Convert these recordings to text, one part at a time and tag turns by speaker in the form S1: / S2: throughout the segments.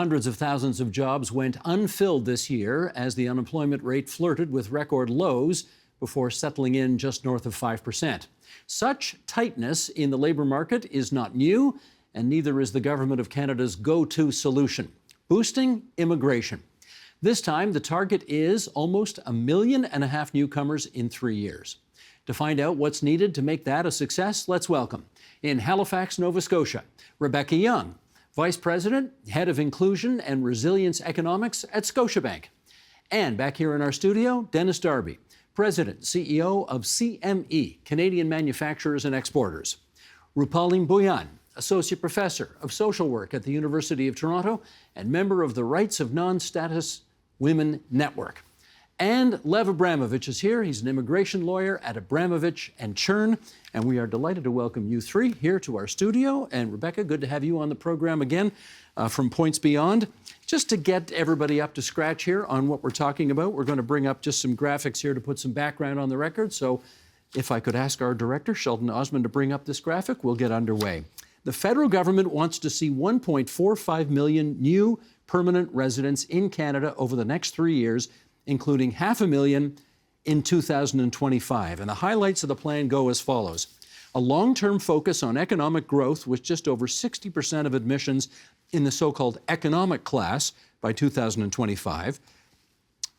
S1: Hundreds of thousands of jobs went unfilled this year as the unemployment rate flirted with record lows before settling in just north of 5%. Such tightness in the labour market is not new, and neither is the Government of Canada's go-to solution: boosting immigration. This time, the target is almost 1.5 million newcomers in 3 years. To find out what's needed to make that a success, let's welcome, in Halifax, Nova Scotia, Rebecca Young, Vice President, Head of Inclusion and Resilience Economics at Scotiabank. And back here in our studio, Dennis Darby, President, CEO of CME, Canadian Manufacturers and Exporters. Rupalim Bhuyan, Associate Professor of Social Work at the University of Toronto and member of the Rights of Non-Status Women Network. And Lev Abramovich is here. He's an immigration lawyer at Abramovich and Chern. And we are delighted to welcome you three here to our studio. And Rebecca, good to have you on the program again from Points Beyond. Just to get everybody up to scratch here on what we're talking about, we're going to bring up just some graphics here to put some background on the record. So if I could ask our director, Sheldon Osmond, to bring up this graphic, we'll get underway. The federal government wants to see 1.45 million new permanent residents in Canada over the next 3 years, including 500,000 in 2025. And the highlights of the plan go as follows: a long-term focus on economic growth with just over 60% of admissions in the so-called economic class by 2025,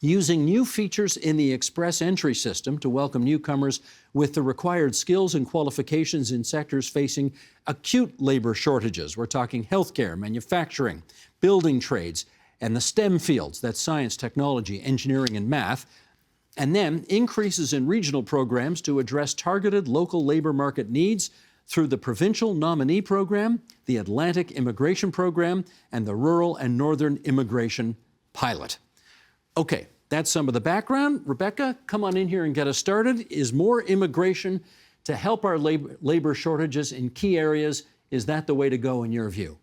S1: using new features in the express entry system to welcome newcomers with the required skills and qualifications in sectors facing acute labor shortages. We're talking healthcare, manufacturing, building trades, and the STEM fields, that's science, technology, engineering, and math. And then increases in regional programs to address targeted local labor market needs through the Provincial Nominee Program, the Atlantic Immigration Program, and the Rural and Northern Immigration Pilot. Okay, that's some of the background. Rebecca, come on in here and get us started. Is more immigration to help our labor shortages in key areas, is that the way to go in your view?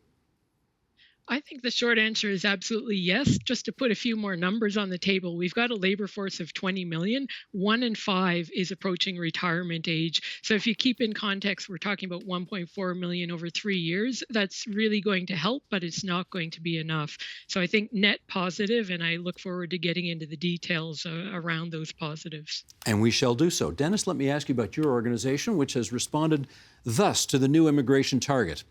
S2: I think the short answer is absolutely yes. Just to put a few more numbers on the table, we've got a labor force of 20 million. 1 in 5 is approaching retirement age. So if you keep in context, we're talking about 1.4 million over 3 years. That's really going to help, but it's not going to be enough. So I think net positive, and I look forward to getting into the details around those positives.
S1: And we shall do so. Dennis, let me ask you about your organization, which has responded thus to the new immigration target.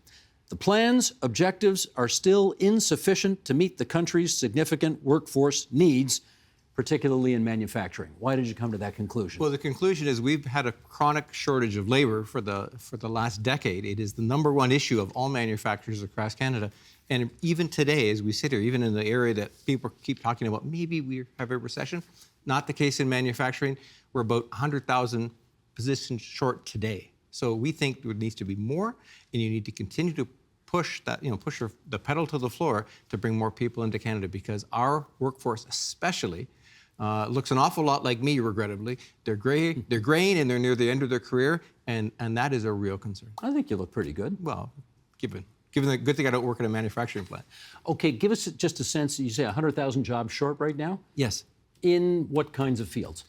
S1: The plan's objectives are still insufficient to meet the country's significant workforce needs, particularly in manufacturing. Why did you come to that conclusion?
S3: Well, the conclusion is we've had a chronic shortage of labor for the last decade. It is the #1 issue of all manufacturers across Canada. And even today, as we sit here, even in the area that people keep talking about, maybe we have a recession, not the case in manufacturing. We're about 100,000 positions short today. So we think there needs to be more, and you need to continue to push that, push the pedal to the floor to bring more people into Canada, because our workforce especially looks an awful lot like me, regrettably. They're graying, and they're near the end of their career, and that is a real concern.
S1: I think you look pretty good.
S3: Well, given the good thing I don't work at a manufacturing plant.
S1: Okay, give us just a sense. You say 100,000 jobs short right now?
S3: Yes.
S1: In what kinds of fields?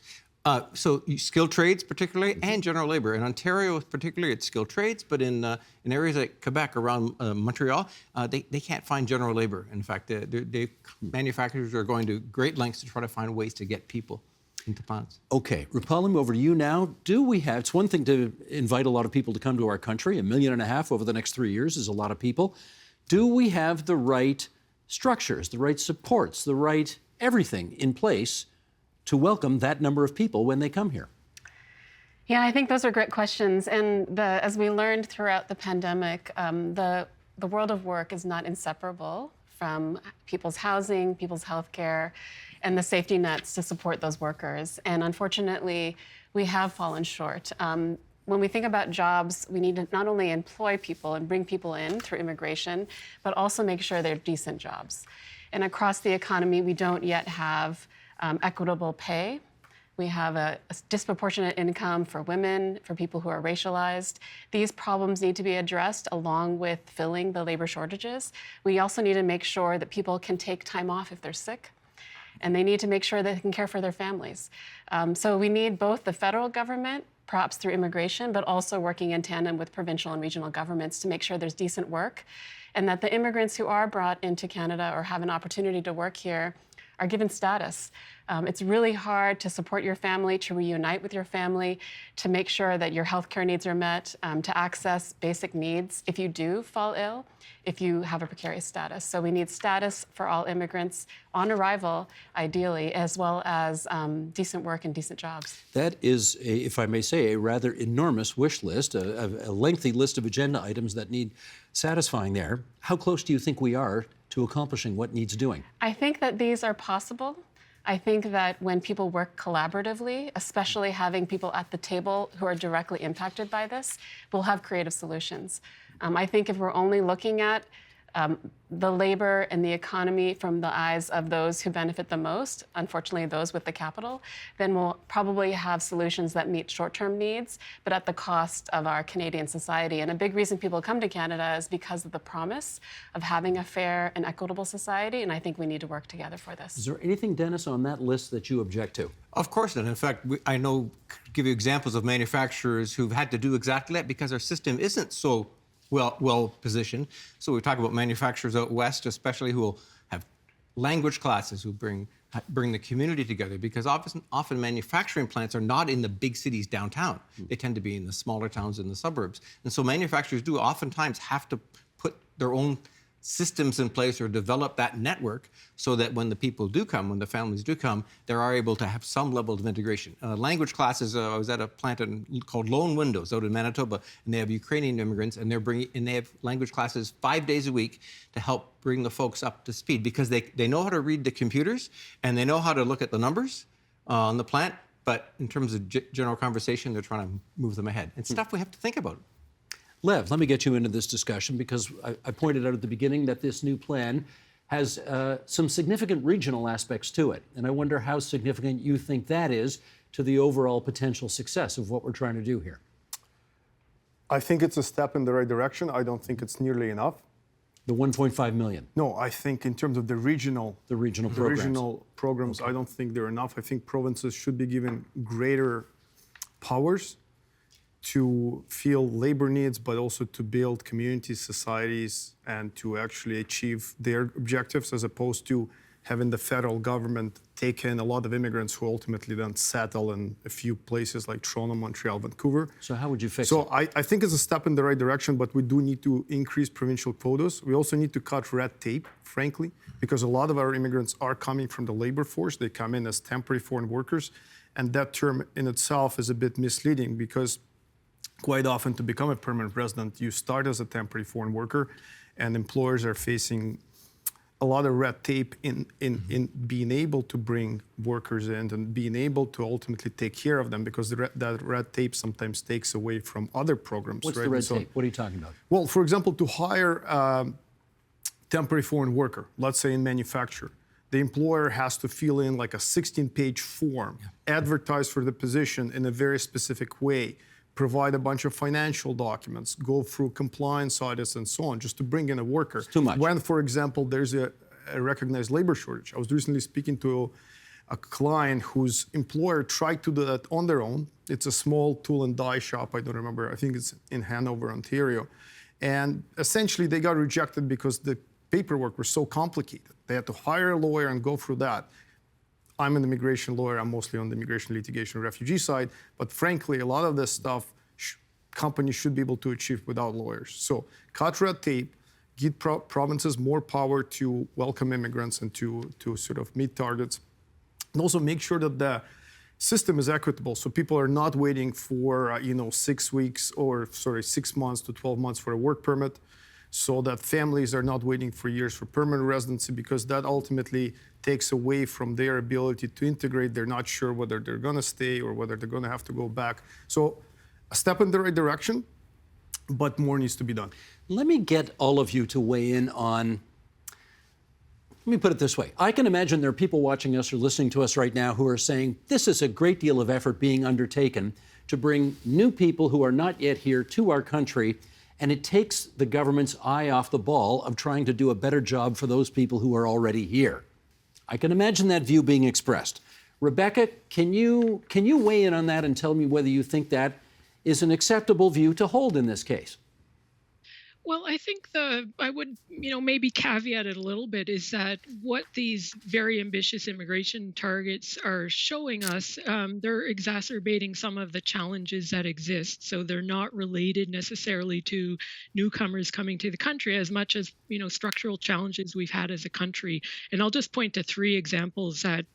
S3: So skilled trades particularly, and general labor. In Ontario particularly, it's skilled trades, but in areas like Quebec, around Montreal, they can't find general labor. In fact, manufacturers are going to great lengths to try to find ways to get people into plants.
S1: Okay, Rupalim, over to you now. It's one thing to invite a lot of people to come to our country. 1.5 million over the next 3 years is a lot of people. Do we have the right structures, the right supports, the right everything in place to welcome that number of people when they come here?
S4: Yeah, I think those are great questions. And as we learned throughout the pandemic, the world of work is not inseparable from people's housing, people's healthcare, and the safety nets to support those workers. And unfortunately, we have fallen short. When we think about jobs, we need to not only employ people and bring people in through immigration, but also make sure they're decent jobs. And across the economy, we don't yet have equitable pay. We have a disproportionate income for women, for people who are racialized. These problems need to be addressed along with filling the labor shortages. We also need to make sure that people can take time off if they're sick, and they need to make sure that they can care for their families. So we need both the federal government, perhaps through immigration, but also working in tandem with provincial and regional governments to make sure there's decent work and that the immigrants who are brought into Canada or have an opportunity to work here are given status. It's really hard to support your family, to reunite with your family, to make sure that your healthcare needs are met, to access basic needs if you do fall ill, if you have a precarious status. So we need status for all immigrants on arrival, ideally, as well as decent work and decent jobs.
S1: That is, if I may say, a rather enormous wish list, a lengthy list of agenda items that need satisfying there. How close do you think we are to accomplishing what needs doing?
S4: I think that these are possible. I think that when people work collaboratively, especially having people at the table who are directly impacted by this, we'll have creative solutions. I think if we're only looking at the labor and the economy from the eyes of those who benefit the most, unfortunately those with the capital, then we'll probably have solutions that meet short-term needs, but at the cost of our Canadian society. And a big reason people come to Canada is because of the promise of having a fair and equitable society, and I think we need to work together for this.
S1: Is there anything, Dennis, on that list that you object to?
S3: Of course not. In fact, I know, give you examples of manufacturers who've had to do exactly that because our system isn't so well positioned. So we talk about manufacturers out west, especially who will have language classes, who bring the community together, because often manufacturing plants are not in the big cities downtown. They tend to be in the smaller towns in the suburbs. And so manufacturers do oftentimes have to put their own systems in place or develop that network so that when the people do come, when the families do come, they are able to have some level of integration. Language classes, I was at a plant called Lone Windows out in Manitoba, and they have Ukrainian immigrants, and they have language classes 5 days a week to help bring the folks up to speed, because they know how to read the computers and they know how to look at the numbers on the plant, but in terms of general conversation, they're trying to move them ahead. It's stuff we have to think about.
S1: Lev, let me get you into this discussion, because I pointed out at the beginning that this new plan has some significant regional aspects to it. And I wonder how significant you think that is to the overall potential success of what we're trying to do here.
S5: I think it's a step in the right direction. I don't think it's nearly enough.
S1: The 1.5 million.
S5: No, I think in terms of the regional programs, I don't think they're enough. I think provinces should be given greater powers to fill labor needs, but also to build communities, societies, and to actually achieve their objectives, as opposed to having the federal government take in a lot of immigrants who ultimately then settle in a few places like Toronto, Montreal, Vancouver.
S1: So how would you fix it?
S5: So I think it's a step in the right direction, but we do need to increase provincial quotas. We also need to cut red tape, frankly, because a lot of our immigrants are coming from the labor force. They come in as temporary foreign workers, and that term in itself is a bit misleading, because quite often to become a permanent resident, you start as a temporary foreign worker, and employers are facing a lot of red tape in being able to bring workers in and being able to ultimately take care of them, because that red tape sometimes takes away from other programs.
S1: What's
S5: right?
S1: the red tape? What are you talking about?
S5: Well, for example, to hire a temporary foreign worker, let's say in manufacture, the employer has to fill in like a 16-page form, advertise for the position in a very specific way, provide a bunch of financial documents, go through compliance audits and so on, just to bring in a worker.
S1: It's too much.
S5: When, for example, there's a recognized labor shortage. I was recently speaking to a client whose employer tried to do that on their own. It's a small tool and die shop, I don't remember, I think it's in Hanover, Ontario. And essentially they got rejected because the paperwork was so complicated. They had to hire a lawyer and go through that. I'm an immigration lawyer. I'm mostly on the immigration litigation refugee side. But frankly, a lot of this stuff companies should be able to achieve without lawyers. So cut red tape, give provinces more power to welcome immigrants and to sort of meet targets. And also make sure that the system is equitable, so people are not waiting for 6 months to 12 months for a work permit, so that families are not waiting for years for permanent residency, because that ultimately takes away from their ability to integrate. They're not sure whether they're going to stay or whether they're going to have to go back. So a step in the right direction, but more needs to be done.
S1: Let me get all of you to weigh in on, let me put it this way. I can imagine there are people watching us or listening to us right now who are saying, this is a great deal of effort being undertaken to bring new people who are not yet here to our country, and it takes the government's eye off the ball of trying to do a better job for those people who are already here. I can imagine that view being expressed. Rebecca, can you weigh in on that and tell me whether you think that is an acceptable view to hold in this case?
S2: Well, I think I would, maybe caveat it a little bit is that what these very ambitious immigration targets are showing us, they're exacerbating some of the challenges that exist. So they're not related necessarily to newcomers coming to the country as much as, structural challenges we've had as a country. And I'll just point to three examples that,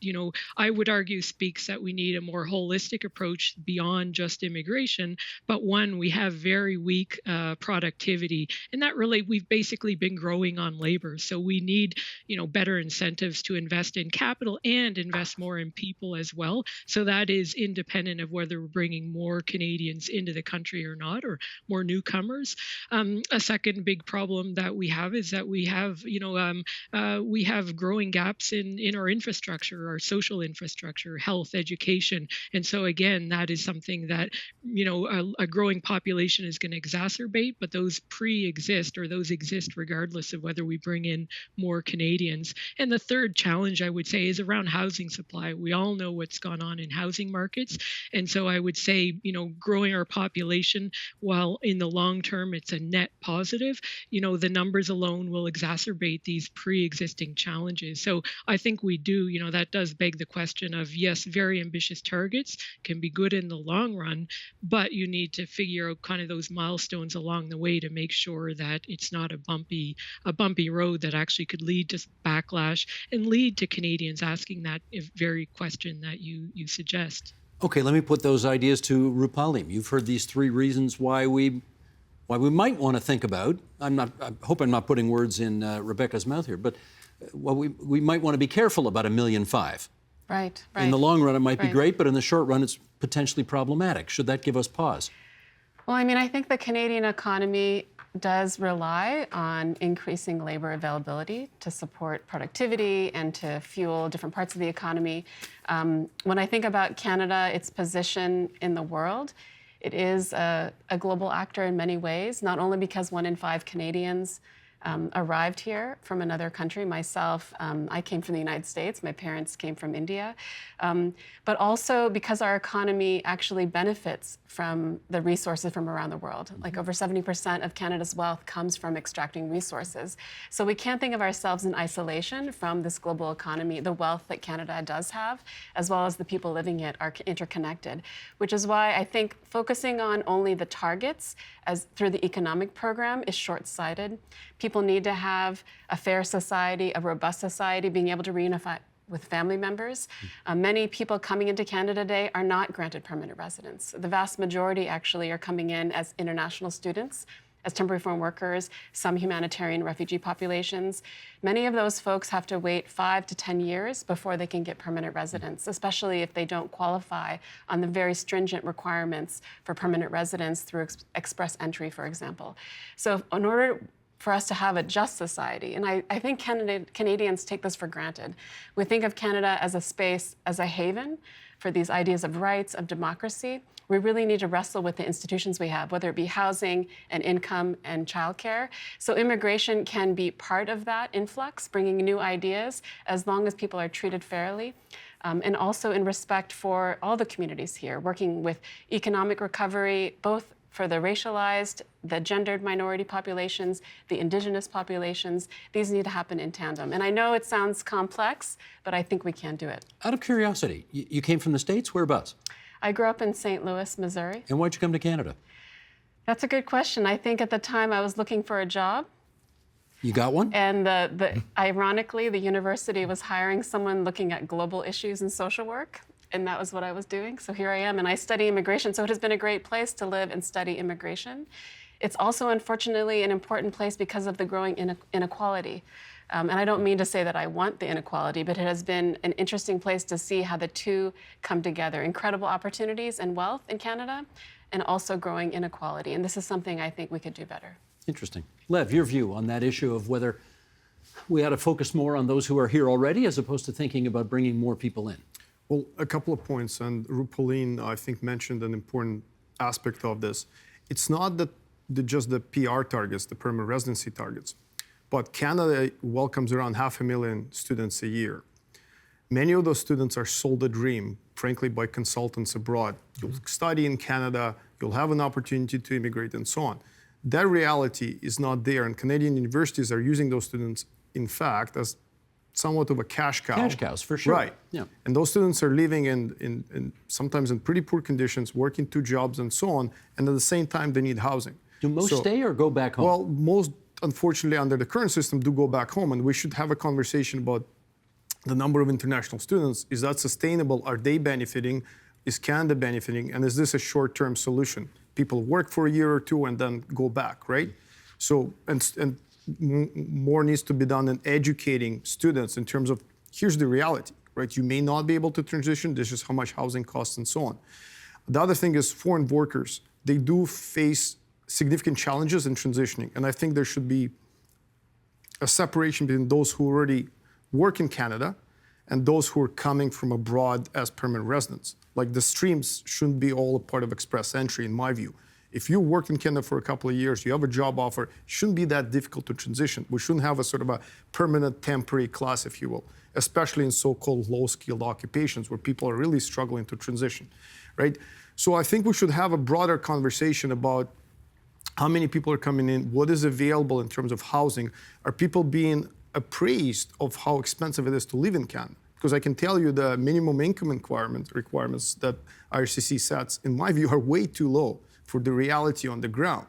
S2: I would argue speaks that we need a more holistic approach beyond just immigration. But one, we have very weak productivity. And that really, we've basically been growing on labor. So we need, better incentives to invest in capital and invest more in people as well. So that is independent of whether we're bringing more Canadians into the country or not, or more newcomers. A second big problem that we have is that we have growing gaps in our infrastructure, our social infrastructure, health, education. And so again, that is something that, a growing population is going to exacerbate, but those pre-exist, or those exist regardless of whether we bring in more Canadians. And the third challenge, I would say, is around housing supply. We all know what's gone on in housing markets. And so I would say, growing our population, while in the long term it's a net positive, the numbers alone will exacerbate these pre-existing challenges. So I think we do, that does beg the question of, yes, very ambitious targets can be good in the long run, but you need to figure out kind of those milestones along the way to make sure that it's not a bumpy road that actually could lead to backlash and lead to Canadians asking that very question that you suggest.
S1: Okay, let me put those ideas to Rupalim. You've heard these three reasons why we might want to think about. I hope I'm not putting words in Rebecca's mouth here, but we might want to be careful about $1.5 million.
S4: Right.
S1: In the long run, it might be
S4: Right.
S1: great, but in the short run, it's potentially problematic. Should that give us pause?
S4: Well, I think the Canadian economy does rely on increasing labor availability to support productivity and to fuel different parts of the economy. When I think about Canada, its position in the world, it is a global actor in many ways, not only because 1 in 5 Canadians arrived here from another country. Myself, I came from the United States. My parents came from India. But also because our economy actually benefits from the resources from around the world. Like over 70% of Canada's wealth comes from extracting resources. So we can't think of ourselves in isolation from this global economy. The wealth that Canada does have, as well as the people living it, are interconnected, which is why I think focusing on only the targets as through the economic program is short-sighted. People need to have a fair society, a robust society, being able to reunify with family members. Many people coming into Canada today are not granted permanent residence. The vast majority actually are coming in as international students, as temporary foreign workers, some humanitarian refugee populations. Many of those folks have to wait 5 to 10 years before they can get permanent residence, especially if they don't qualify on the very stringent requirements for permanent residence through express entry, for example. So in order for us to have a just society, and I think Canadians take this for granted. We think of Canada as a space, as a haven for these ideas of rights, of democracy. We really need to wrestle with the institutions we have, whether it be housing and income and childcare. So immigration can be part of that influx, bringing new ideas, as long as people are treated fairly. And also in respect for all the communities here, working with economic recovery, both for the racialized, the gendered minority populations, the indigenous populations. These need to happen in tandem. And I know it sounds complex, but I think we can do it.
S1: Out of curiosity, you came from the States? Whereabouts?
S4: I grew up in St. Louis, Missouri.
S1: And why'd you come to Canada?
S4: That's a good question. I think at the time I was looking for a job.
S1: You got one?
S4: And ironically, the university was hiring someone looking at global issues in social work. And that was what I was doing. So here I am, and I study immigration. So it has been a great place to live and study immigration. It's also, unfortunately, an important place because of the growing inequality. And I don't mean to say that I want the inequality, but it has been an interesting place to see how the two come together. Incredible opportunities and wealth in Canada, and also growing inequality. And this is something I think we could do better.
S1: Interesting. Lev, your view on that issue of whether we ought to focus more on those who are here already as opposed to thinking about bringing more people in?
S5: Well, a couple of points, and Rupalim, I think, mentioned an important aspect of this. It's not that just the PR targets, the permanent residency targets, but Canada welcomes around 500,000 students a year. Many of those students are sold a dream, frankly, by consultants abroad. You'll study in Canada, you'll have an opportunity to immigrate, and so on. That reality is not there, and Canadian universities are using those students, in fact, as somewhat of a cash cow.
S1: Cash cows, for sure.
S5: Right.
S1: Yeah.
S5: And those students are living in sometimes in pretty poor conditions, working 2 jobs and so on, and at the same time they need housing.
S1: Do most stay or go back home?
S5: Well, most, unfortunately, under the current system, do go back home, and we should have a conversation about the number of international students. Is that sustainable? Are they benefiting? Is Canada benefiting? And is this a short-term solution? People work for a year or 2 and then go back, right? So, and more needs to be done in educating students in terms of, here's the reality, right? You may not be able to transition. This is how much housing costs and so on. The other thing is foreign workers. They do face significant challenges in transitioning. And I think there should be a separation between those who already work in Canada and those who are coming from abroad as permanent residents. Like the streams shouldn't be all a part of express entry, in my view. If you worked in Canada for a couple of years, you have a job offer, it shouldn't be that difficult to transition. We shouldn't have a sort of a permanent temporary class, if you will, especially in so-called low-skilled occupations where people are really struggling to transition, right? So I think we should have a broader conversation about how many people are coming in, what is available in terms of housing. Are people being appraised of how expensive it is to live in Canada? Because I can tell you the minimum income requirements that IRCC sets, in my view, are way too low for the reality on the ground.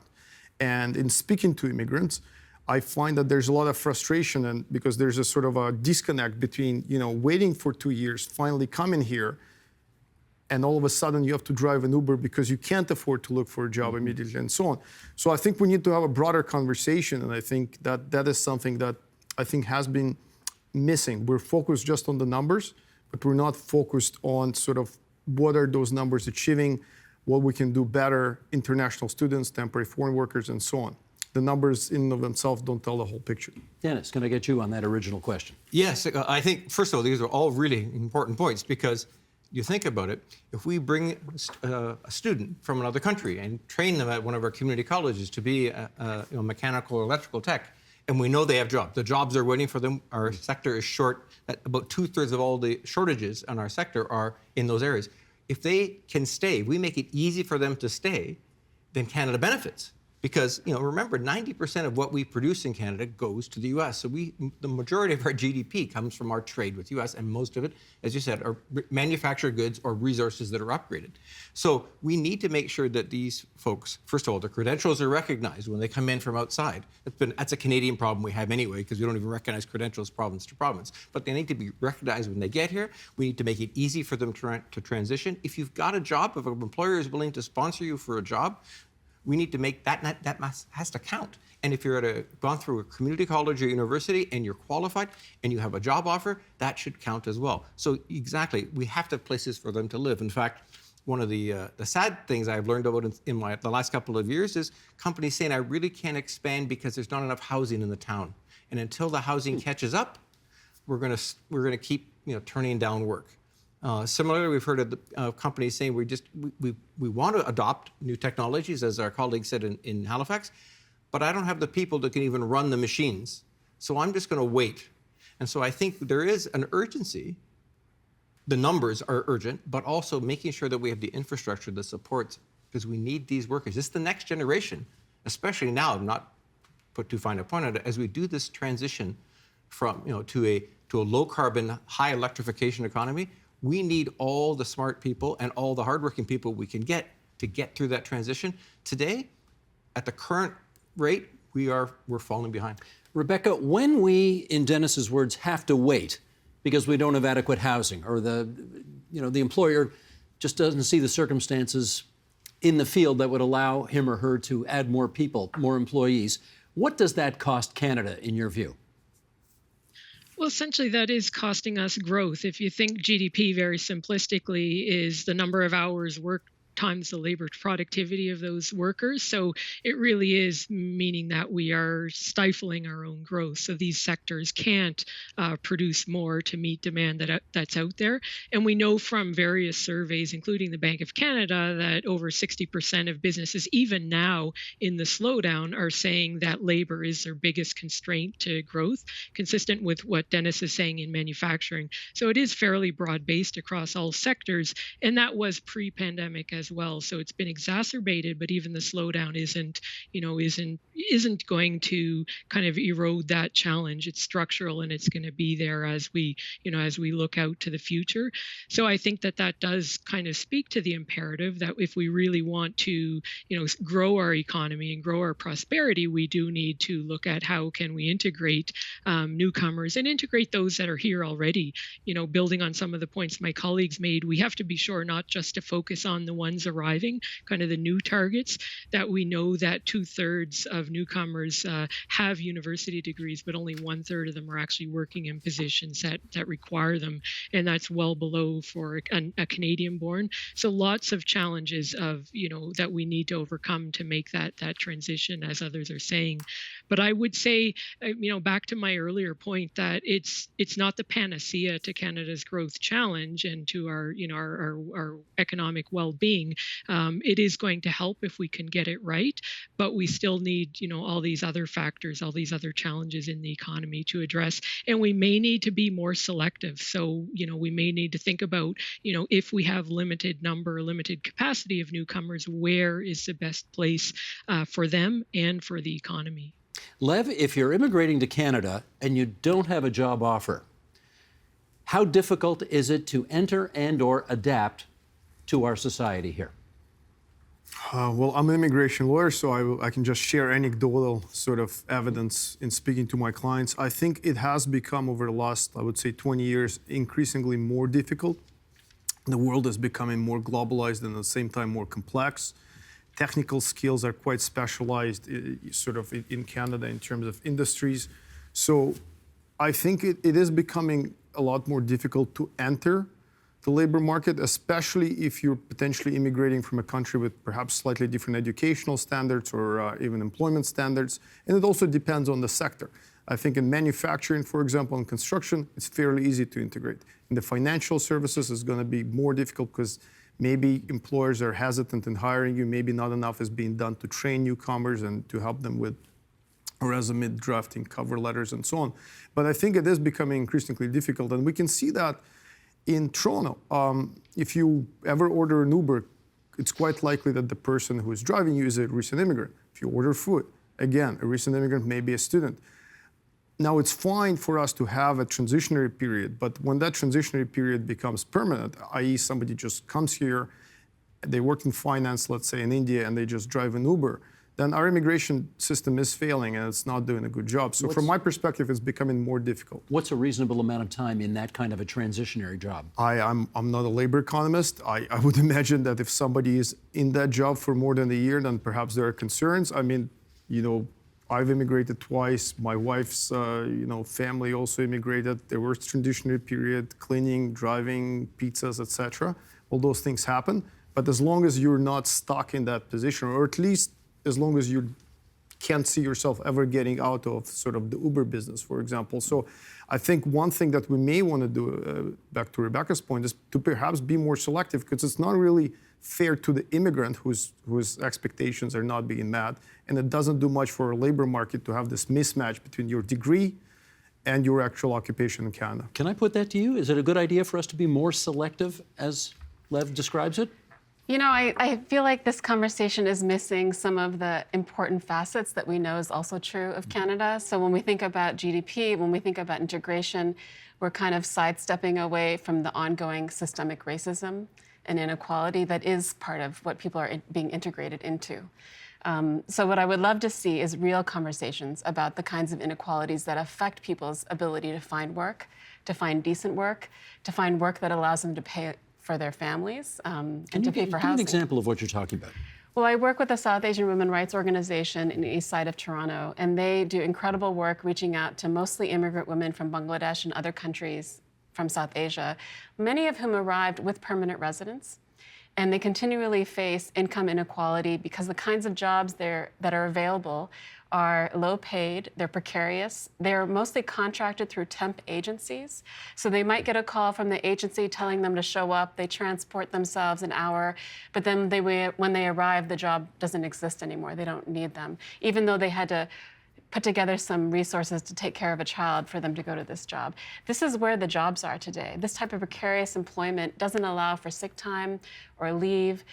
S5: And in speaking to immigrants, I find that there's a lot of frustration, and because there's a sort of a disconnect between, waiting for 2 years, finally coming here, and all of a sudden you have to drive an Uber because you can't afford to look for a job immediately and so on. So I think we need to have a broader conversation, and I think that is something that I think has been missing. We're focused just on the numbers, but we're not focused on sort of what are those numbers achieving, what we can do better, international students, temporary foreign workers, and so on. The numbers in and of themselves don't tell the whole picture.
S1: Dennis, can I get you on that original question?
S3: Yes, I think, first of all, these are all really important points because you think about it, if we bring a student from another country and train them at one of our community colleges to be a mechanical or electrical tech, and we know they have jobs, the jobs are waiting for them, our sector is short, about 2/3 of all the shortages in our sector are in those areas. If they can stay, we make it easy for them to stay, then Canada benefits. Because, remember, 90% of what we produce in Canada goes to the U.S. So the majority of our GDP comes from our trade with U.S., and most of it, as you said, are manufactured goods or resources that are upgraded. So we need to make sure that these folks, first of all, their credentials are recognized when they come in from outside. That's a Canadian problem we have anyway, because we don't even recognize credentials province to province. But they need to be recognized when they get here. We need to make it easy for them to transition. If you've got a job, if an employer is willing to sponsor you for a job, we need to make that has to count. And if you're gone through a community college or university and you're qualified and you have a job offer, that should count as well. So exactly, we have to have places for them to live. In fact, one of the sad things I've learned about in the last couple of years is companies saying, I really can't expand because there's not enough housing in the town. And until the housing catches up, we're gonna keep turning down work. Similarly, we've heard of the companies saying we want to adopt new technologies, as our colleague said in Halifax, but I don't have the people that can even run the machines, so I'm just going to wait. And so I think there is an urgency. The numbers are urgent, but also making sure that we have the infrastructure that supports, because we need these workers. It's the next generation, especially now, not put too fine a point on it, as we do this transition from to a low carbon, high electrification economy. We need all the smart people and all the hardworking people we can get to get through that transition. Today, at the current rate, we're falling behind.
S1: Rebecca, when we, in Dennis's words, have to wait because we don't have adequate housing, or the employer just doesn't see the circumstances in the field that would allow him or her to add more people, more employees, what does that cost Canada, in your view?
S2: Well, essentially, that is costing us growth. If you think GDP very simplistically is the number of hours worked times the labor productivity of those workers. So it really is meaning that we are stifling our own growth. So these sectors can't produce more to meet demand that's out there. And we know from various surveys, including the Bank of Canada, that over 60% of businesses, even now in the slowdown, are saying that labor is their biggest constraint to growth, consistent with what Dennis is saying in manufacturing. So it is fairly broad-based across all sectors. And that was pre-pandemic as as well. So it's been exacerbated, but even the slowdown isn't going to kind of erode that challenge. It's structural, and it's going to be there as we look out to the future. So I think that does kind of speak to the imperative that if we really want to, grow our economy and grow our prosperity, we do need to look at how can we integrate newcomers and integrate those that are here already. Building on some of the points my colleagues made, we have to be sure not just to focus on the ones arriving, kind of the new targets, that we know that 2/3 of newcomers have university degrees, but only 1/3 of them are actually working in positions that require them. And that's well below for a Canadian born. So lots of challenges that we need to overcome to make that transition, as others are saying. But I would say, back to my earlier point, that it's not the panacea to Canada's growth challenge and to our economic well-being. It is going to help if we can get it right, but we still need all these other factors, all these other challenges in the economy to address, and we may need to be more selective. So we may need to think about if we have limited capacity of newcomers, where is the best place for them and for the economy.
S1: Lev, if you're immigrating to Canada and you don't have a job offer, how difficult is it to enter and or adapt to our society here?
S5: Well, I'm an immigration lawyer, so I can just share anecdotal sort of evidence in speaking to my clients. I think it has become, over the last, I would say, 20 years, increasingly more difficult. The world is becoming more globalized and at the same time more complex. Technical skills are quite specialized sort of in Canada in terms of industries. So I think it is becoming a lot more difficult to enter the labor market, especially if you're potentially immigrating from a country with perhaps slightly different educational standards or even employment standards. And it also depends on the sector. I think in manufacturing, for example, in construction, it's fairly easy to integrate. In the financial services, it's going to be more difficult because maybe employers are hesitant in hiring you. Maybe not enough is being done to train newcomers and to help them with resume drafting, cover letters, and so on. But I think it is becoming increasingly difficult. And we can see that in Toronto. If you ever order an Uber, it's quite likely that the person who is driving you is a recent immigrant. If you order food, again, a recent immigrant may be a student. Now, it's fine for us to have a transitionary period, but when that transitionary period becomes permanent, i.e. somebody just comes here, they work in finance, let's say in India, and they just drive an Uber, then our immigration system is failing and it's not doing a good job. So from my perspective, it's becoming more difficult.
S1: What's a reasonable amount of time in that kind of a transitionary job?
S5: I'm not a labor economist. I would imagine that if somebody is in that job for more than a year, then perhaps there are concerns. I mean, I've immigrated twice. My wife's, family also immigrated. There was transitionary period, cleaning, driving, pizzas, etc. All those things happen. But as long as you're not stuck in that position, or at least as long as you can't see yourself ever getting out of sort of the Uber business, for example. So I think one thing that we may want to do, back to Rebecca's point, is to perhaps be more selective, because it's not really fair to the immigrant whose expectations are not being met. And it doesn't do much for our labor market to have this mismatch between your degree and your actual occupation in Canada.
S1: Can I put that to you? Is it a good idea for us to be more selective, as Lev describes it?
S4: I feel like this conversation is missing some of the important facets that we know is also true of Canada. So when we think about GDP, when we think about integration, we're kind of sidestepping away from the ongoing systemic racism and inequality that is part of what people are being integrated into. So what I would love to see is real conversations about the kinds of inequalities that affect people's ability to find work, to find decent work, to find work that allows them to pay for their families, and to pay for housing.
S1: Give an example of what you're talking about.
S4: Well, I work with the South Asian Women Rights Organization in the east side of Toronto, and they do incredible work reaching out to mostly immigrant women from Bangladesh and other countries from South Asia, many of whom arrived with permanent residence. And they continually face income inequality because the kinds of jobs that are available are low paid, they're precarious, they're mostly contracted through temp agencies. So they might get a call from the agency telling them to show up, they transport themselves an hour, but then when they arrive, the job doesn't exist anymore, they don't need them, even though they had to put together some resources to take care of a child for them to go to this job. This is where the jobs are today. This type of precarious employment doesn't allow for sick time or leave.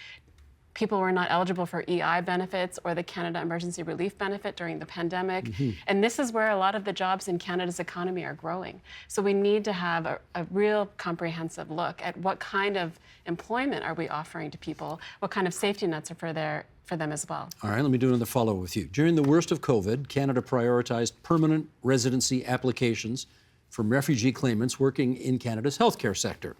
S4: people were not eligible for EI benefits or the Canada Emergency Relief Benefit during the pandemic. And this is where a lot of the jobs in Canada's economy are growing. So we need to have a real comprehensive look at what kind of employment are we offering to people, what kind of safety nets are for them as well.
S1: All right, let me do another follow-up with you. During the worst of COVID, Canada prioritized permanent residency applications from refugee claimants working in Canada's healthcare sector.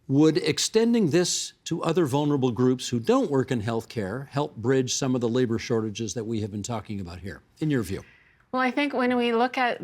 S1: Would extending this to other vulnerable groups who don't work in healthcare help bridge some of the labor shortages that we have been talking about here, in your view?
S4: Well, I think when we look at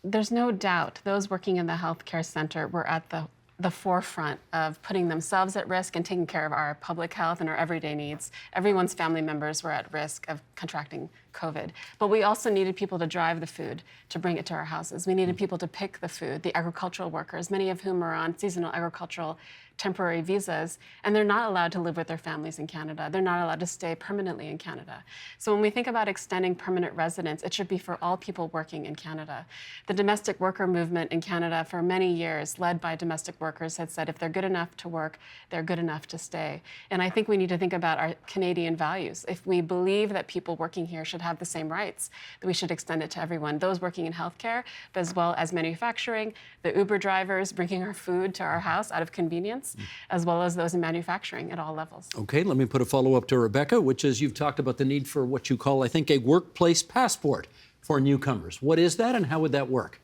S4: there's no doubt those working in the healthcare center were at the forefront of putting themselves at risk and taking care of our public health and our everyday needs. Everyone's family members were at risk of contracting COVID. But we also needed people to drive the food, to bring it to our houses. We needed people to pick the food, the agricultural workers, many of whom are on seasonal agricultural temporary visas, and they're not allowed to live with their families in Canada. They're not allowed to stay permanently in Canada. So when we think about extending permanent residence, it should be for all people working in Canada. The domestic worker movement in Canada for many years, led by domestic workers, had said if they're good enough to work, they're good enough to stay. And I think we need to think about our Canadian values. If we believe that people working here should have the same rights, then we should extend it to everyone, those working in healthcare, but as well as manufacturing, the Uber drivers bringing our food to our house out of convenience, as well as those in manufacturing at all levels.
S1: Okay, let me put a follow-up to Rebecca, which is you've talked about the need for what you call, I think, a workplace passport for newcomers. What is that and how would that work?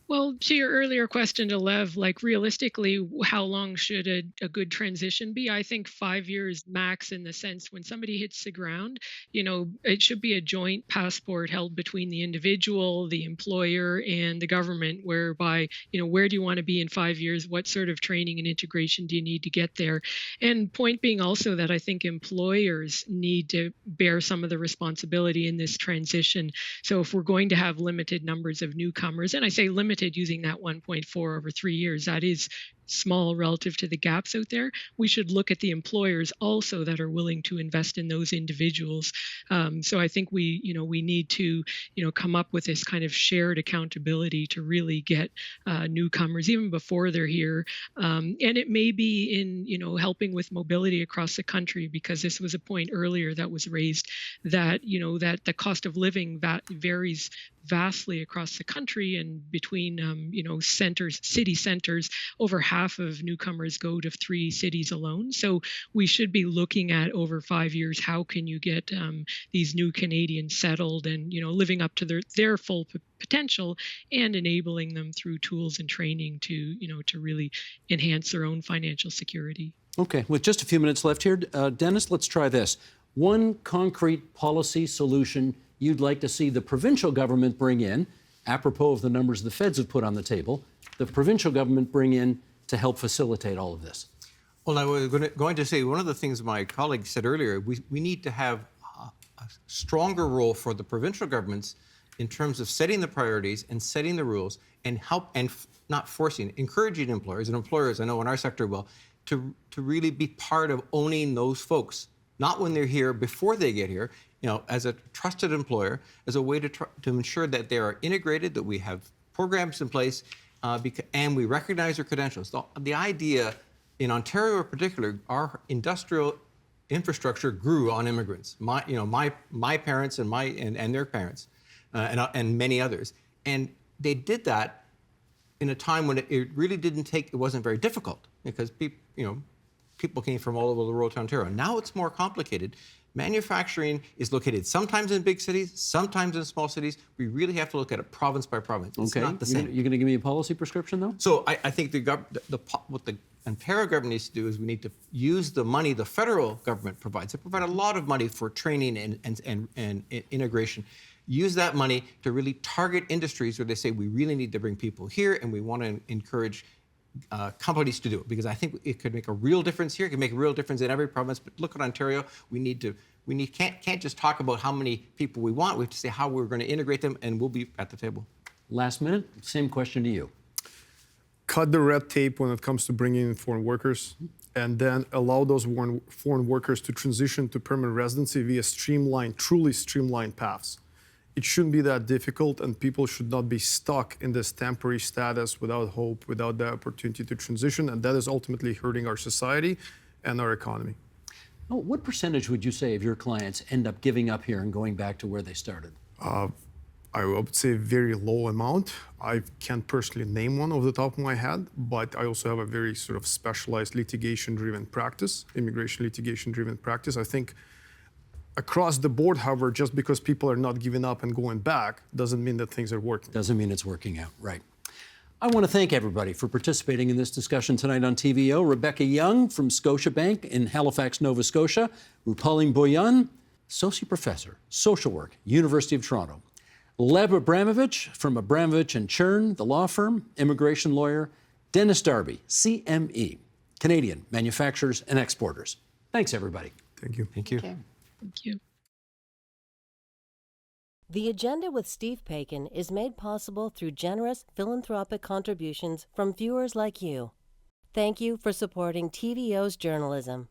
S2: Well, to your earlier question to Lev, like realistically, how long should a good transition be? I think 5 years max, in the sense when somebody hits the ground, it should be a joint passport held between the individual, the employer, and the government, whereby, where do you want to be in 5 years? What sort of training and integration do you need to get there? And point being also that I think employers need to bear some of the responsibility in this transition. So if we're going to have limited numbers of newcomers, and I say limited using that 1.4 over 3 years, that is small relative to the gaps out there. We should look at the employers also that are willing to invest in those individuals. So I think we need to, come up with this kind of shared accountability to really get newcomers even before they're here. And it may be in, helping with mobility across the country, because this was a point earlier that was raised that, that the cost of living varies vastly across the country, and between city centers, over half of newcomers go to 3 cities alone. So we should be looking at over 5 years, how can you get these new Canadians settled and living up to their full potential, and enabling them through tools and training to really enhance their own financial security.
S1: Okay, with just a few minutes left here, Dennis, let's try this. One concrete policy solution you'd like to see the provincial government bring in, apropos of the numbers the feds have put on the table, the provincial government bring in to help facilitate all of this?
S3: Well, I was going to say, one of the things my colleague said earlier, we need to have a stronger role for the provincial governments in terms of setting the priorities and setting the rules, and not forcing, encouraging employers, and employers I know in our sector will, to really be part of owning those folks, not when they're here, before they get here, as a trusted employer, as a way to ensure that they are integrated, that we have programs in place, and we recognize their credentials. The idea, in Ontario in particular, our industrial infrastructure grew on immigrants. My parents and their parents, and many others, and they did that in a time when it really it wasn't very difficult, because people came from all over the world to Ontario. Now it's more complicated. Manufacturing is located sometimes in big cities, sometimes in small cities. We really have to look at it province by province. It's not the same.
S1: You're going to give me a policy prescription, though?
S3: So I think what the Ontario government needs to do is we need to use the money the federal government provides. They provide a lot of money for training and integration. Use that money to really target industries where they say we really need to bring people here, and we want to encourage companies to do it, because I think it could make a real difference here. It can make a real difference in every province. But look at Ontario. We can't just talk about how many people we want. We have to say how we're going to integrate them, and we'll be at the table.
S1: Last minute, same question to you.
S5: Cut the red tape when it comes to bringing in foreign workers, and then allow those foreign workers to transition to permanent residency via truly streamlined paths. It shouldn't be that difficult, and people should not be stuck in this temporary status without hope, without the opportunity to transition, and that is ultimately hurting our society and our economy.
S1: Oh, what percentage would you say of your clients end up giving up here and going back to where they started?
S5: I would say a very low amount. I can't personally name one off the top of my head, but I also have a very sort of specialized litigation-driven practice, immigration litigation-driven practice. I think across the board, however, just because people are not giving up and going back doesn't mean that things are working.
S1: Doesn't mean it's working out, right? I want to thank everybody for participating in this discussion tonight on TVO. Rebecca Young from Scotiabank in Halifax, Nova Scotia. Rupaling Boyan, Associate Professor, Social Work, University of Toronto. Lev Abramovich from Abramovich and Chern, the law firm, immigration lawyer. Dennis Darby, CME, Canadian Manufacturers and Exporters. Thanks, everybody.
S5: Thank you.
S3: Thank you.
S4: Thank you.
S2: Thank you.
S6: The Agenda with Steve Paikin is made possible through generous philanthropic contributions from viewers like you. Thank you for supporting TVO's journalism.